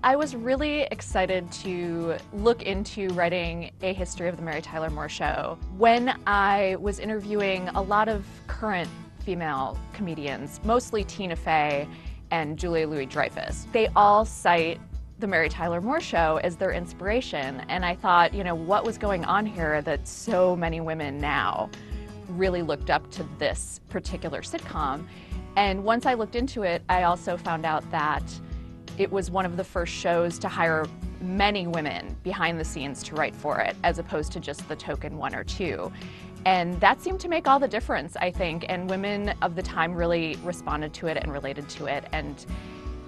I was really excited to look into writing a history of the Mary Tyler Moore Show when I was interviewing a lot of current female comedians, mostly Tina Fey and Julia Louis-Dreyfus. They all cite the Mary Tyler Moore Show as their inspiration, and I thought, you know, what was going on here that so many women now really looked up to this particular sitcom. And once I looked into it, I also found out that it was one of the first shows to hire many women behind the scenes to write for it, as opposed to just the token one or two. And that seemed to make all the difference, I think, and women of the time really responded to it and related to it and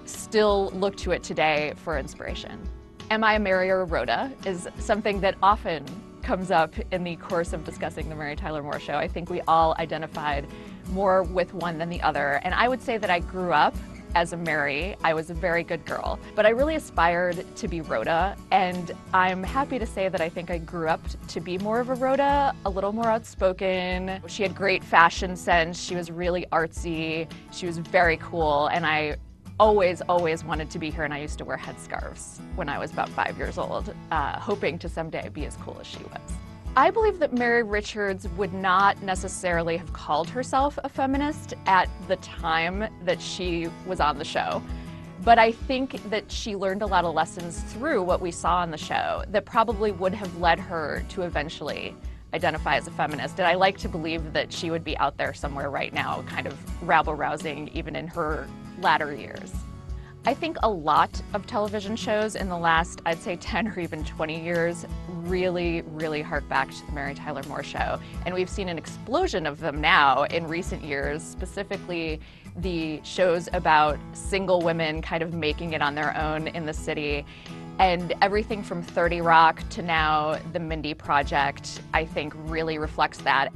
still look to it today for inspiration. Am I a Mary or a Rhoda is something that often comes up in the course of discussing the Mary Tyler Moore Show. I think we all identified more with one than the other, and I would say that I grew up as a Mary. I was a very good girl, but I really aspired to be Rhoda, and I'm happy to say that I think I grew up to be more of a Rhoda, a little more outspoken. She had great fashion sense, she was really artsy, she was very cool, and I always wanted to be her, and I used to wear headscarves when I was about 5 years old, hoping to someday be as cool as she was. I believe that Mary Richards would not necessarily have called herself a feminist at the time that she was on the show, but I think that she learned a lot of lessons through what we saw on the show that probably would have led her to eventually identify as a feminist, and I like to believe that she would be out there somewhere right now, kind of rabble-rousing even in her latter years. I think a lot of television shows in the last, I'd say 10 or even 20 years, really hark back to the Mary Tyler Moore Show. And we've seen an explosion of them now in recent years, specifically the shows about single women kind of making it on their own in the city. And everything from 30 Rock to now the Mindy Project, I think really reflects that.